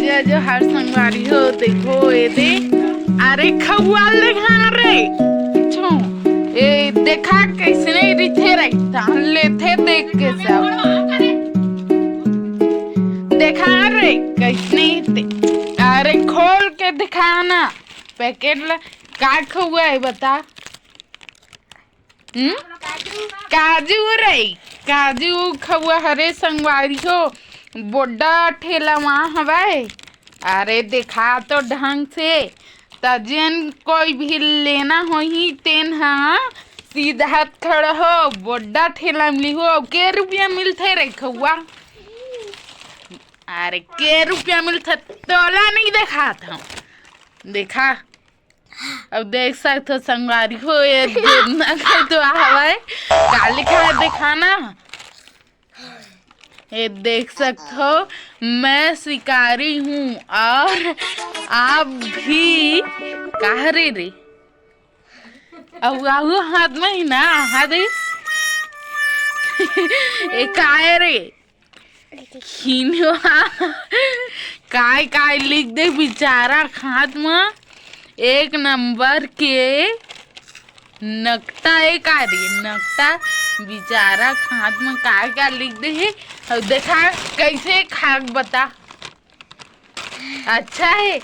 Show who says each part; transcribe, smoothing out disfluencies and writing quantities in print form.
Speaker 1: जो हर संगवारी हो देखो ये दे। अरे खवाल देखा रे छो ए देखा कैसे नहीं रिथे रे तान लेथे देख के सब देखा रे कैसे नहीं अरे खोल के दिखाना पैकेट ला का खवा है बता। काजू रे काजू खवा हरे संगवारी हो बड़ा ठेला वहाँ हवाए। अरे देखा तो ढंग से तजन कोई भी लेना हो ही तेन हाँ सीधा हाथ खड़ा हो बड़ा ठेला मिली हो के रुपया मिलते रे खवा। अरे के रुपया मिलते तोला नहीं देखा था देखा अब देख सकते हो संगवारी हो ये तो हवाए काली खा दिखाना ये देख सकते हो मैं शिकारी हूँ और आप भी कह रे अब आहू हाथ में ही ना हाथ एक आए रे काय काय लिख दे बेचारा हाथ में एक नंबर के नकटा एक आ रही नकटा बेचारा हाथ में क्या लिख दे है अब देखा कैसे खाक बता अच्छा है।